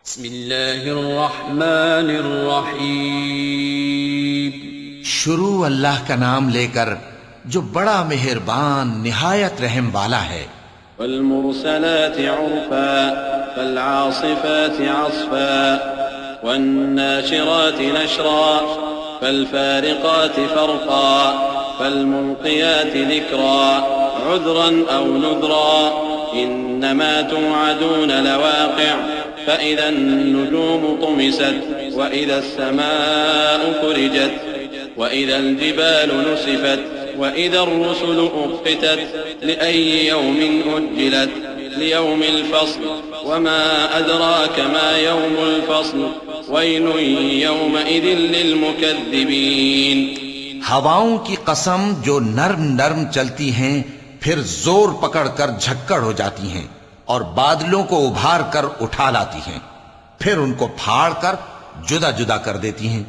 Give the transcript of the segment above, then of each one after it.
بسم اللہ الرحمن الرحیم۔ شروع اللہ کا نام لے کر جو بڑا مہربان نہایت رحم والا ہے۔ والمرسلات عرفا فالعاصفات عصفا والناشرات نشرا فالفارقات فرقا فالملقيات ذكرا عذرا أو نذرا إنما توعدون لواقع فإذا النجوم طمست وإذا السماء فرجت وإذا الجبال نسفت وإذا الرسل أقتت لأي يوم أجلت ليوم الفصل وما أدراك ما يوم الفصل ويل يومئذ للمكذبين۔ ہواؤں کی قسم جو نرم نرم چلتی ہیں پھر زور پکڑ کر جھکڑ ہو جاتی ہیں اور بادلوں کو ابھار کر اٹھا لاتی ہیں، پھر ان کو پھاڑ کر جدا جدا کر دیتی ہیں۔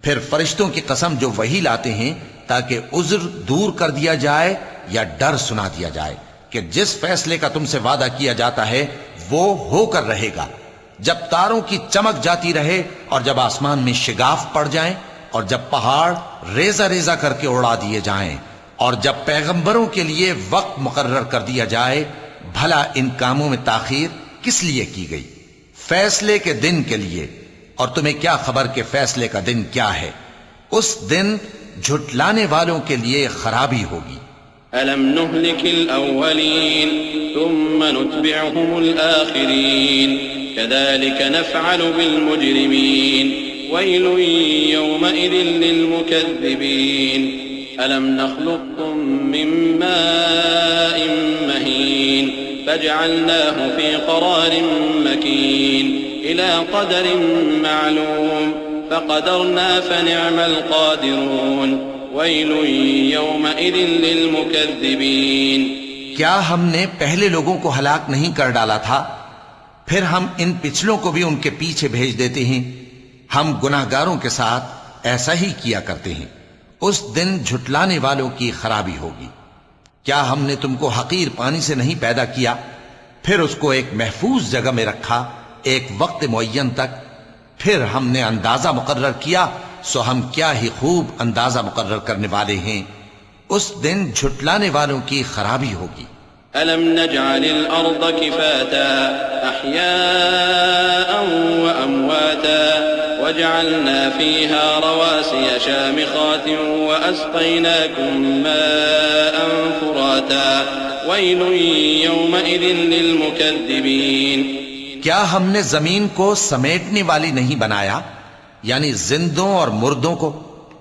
پھر فرشتوں کی قسم جو وحی لاتے ہیں تاکہ عذر دور کر دیا جائے یا ڈر سنا دیا جائے کہ جس فیصلے کا تم سے وعدہ کیا جاتا ہے وہ ہو کر رہے گا، جب تاروں کی چمک جاتی رہے اور جب آسمان میں شگاف پڑ جائیں اور جب پہاڑ ریزہ ریزہ کر کے اڑا دیے جائیں اور جب پیغمبروں کے لیے وقت مقرر کر دیا جائے۔ بھلا ان کاموں میں تاخیر کس لیے کی گئی؟ فیصلے کے دن کے لیے، اور تمہیں کیا خبر کہ فیصلے کا دن کیا ہے؟ اس دن جھٹلانے والوں کے لیے خرابی ہوگی۔ ألم نهلك الأولين ثم نتبعهم الآخرين كذلك نفعل بالمجرمين ويل يومئذ للمكذبين ألم نخلقكم من ماء مهين فجعلناه في قرار مكين إلى قدر معلوم فقدرنا فنعم القادرون ويل يومئذ للمكذبين۔ کیا ہم نے پہلے لوگوں کو ہلاک نہیں کر ڈالا تھا؟ پھر ہم ان پچھلوں کو بھی ان کے پیچھے بھیج دیتے ہیں۔ ہم گناہگاروں کے ساتھ ایسا ہی کیا کرتے ہیں۔ اس دن جھٹلانے والوں کی خرابی ہوگی۔ کیا ہم نے تم کو حقیر پانی سے نہیں پیدا کیا، پھر اس کو ایک محفوظ جگہ میں رکھا ایک وقت معین تک، پھر ہم نے اندازہ مقرر کیا، سو ہم کیا ہی خوب اندازہ مقرر کرنے والے ہیں۔ اس دن جھٹلانے والوں کی خرابی ہوگی۔ ألم نجعل الأرض كفاتا أحياء وأمواتا وجعلنا فيها رواسي شامخات وأسقيناكم ماء فراتا ويل يومئذ للمكذبين۔ کیا ہم نے زمین کو سمیٹنے والی نہیں بنایا، یعنی زندوں اور مردوں کو،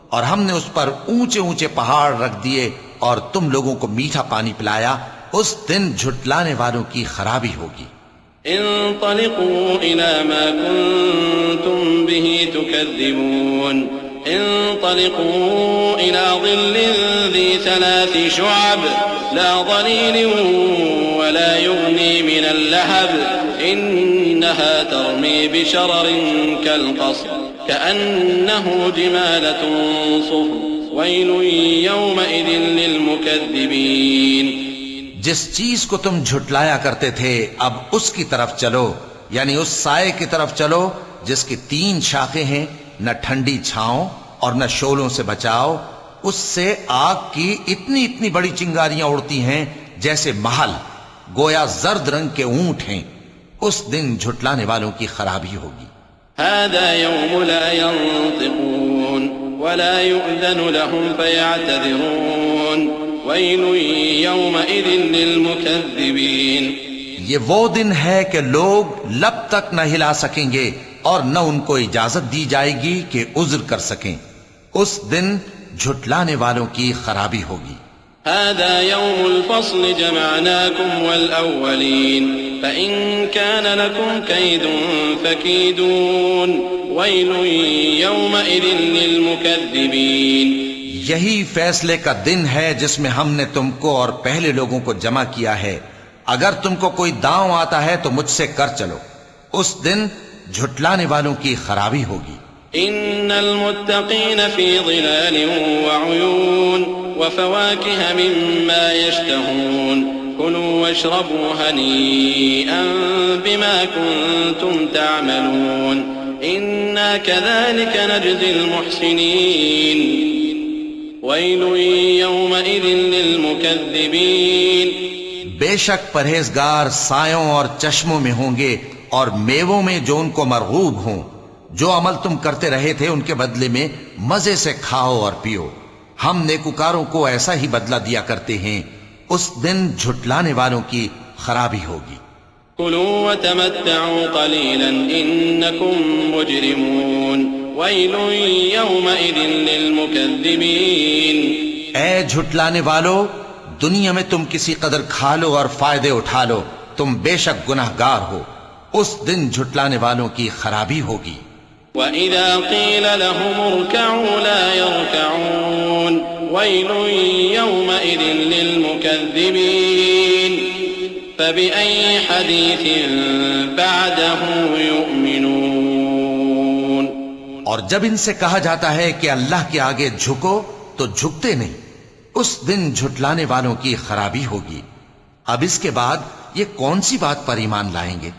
اور ہم نے اس پر اونچے اونچے پہاڑ رکھ دیے اور تم لوگوں کو میٹھا پانی پلایا۔ اس دن جھٹلانے والوں کی خرابی ہوگی۔ انطلقوا إلى ما كنتم به تكذبون انطلقوا إلى ظل ذي 3 شعب لا ظليل ولا يغني من اللهب إنها ترمي بشرر كالقصر كأنه جمالة صفر ويل يومئذ للمكذبين۔ جس چیز کو تم جھٹلایا کرتے تھے اب اس کی طرف چلو، یعنی اس سائے کی طرف چلو جس کی 3 شاخیں ہیں، نہ ٹھنڈی چھاؤں اور نہ شعلوں سے بچاؤ۔ اس سے آگ کی اتنی اتنی بڑی چنگاریاں اڑتی ہیں جیسے محل، گویا زرد رنگ کے اونٹ ہیں۔ اس دن جھٹلانے والوں کی خرابی ہوگی۔ هذا يوم لا ينطقون ولا يؤذن لهم فيعتذرون ويل يومئذ للمكذبين۔ یہ وہ دن ہے کہ لوگ لب تک نہ ہلا سکیں گے اور نہ ان کو اجازت دی جائے گی کہ عذر کر سکیں۔ اس دن جھٹلانے والوں کی خرابی ہوگی۔ هذا يوم الفصل جمعناكم والأولين فإن كان لكم كيد فكيدون ويل يومئذ للمكذبين۔ یہی فیصلے کا دن ہے جس میں ہم نے تم کو اور پہلے لوگوں کو جمع کیا ہے۔ اگر تم کو کوئی داؤں آتا ہے تو مجھ سے کر چلو۔ اس دن جھٹلانے والوں کی خرابی ہوگی۔ إن المتقين في ظلال وعيون وفواكه مما يشتهون كلوا واشربوا هنيئا بما كنتم تعملون إنا كذلك نجزي المحسنين ويل يومئذ للمكذبين بے شک پرہیزگار سایوں اور چشموں میں ہوں گے اور میووں میں جو ان کو مرغوب ہوں. جو عمل تم کرتے رہے تھے ان کے بدلے میں مزے سے کھاؤ اور پیو. ہم نیکوکاروں کو ایسا ہی بدلہ دیا کرتے ہیں. اس دن جھٹلانے والوں کی خرابی ہوگی. كلوا وتمتعوا قليلا إنكم مجرمون ويل يومئذ للمكذبين. اے جھٹلانے والو، دنیا میں تم کسی قدر کھا لو اور فائدے اٹھا لو، تم بے شک گناہگار ہو. اس دن جھٹلانے والوں کی خرابی ہوگی. وَإِذَا قِيلَ لَهُمُ ارْكَعُوا لَا يَرْكَعُونَ وَيْلٌ يَوْمَئِذٍ لِّلْمُكَذِّبِينَ فَبِأَيِّ حَدِيثٍ بَعْدَهُ يُؤْمِنُونَ. اور جب ان سے کہا جاتا ہے کہ اللہ کے آگے جھکو تو جھکتے نہیں. اس دن جھٹلانے والوں کی خرابی ہوگی. اب اس کے بعد یہ کون سی بات پر ایمان لائیں گے؟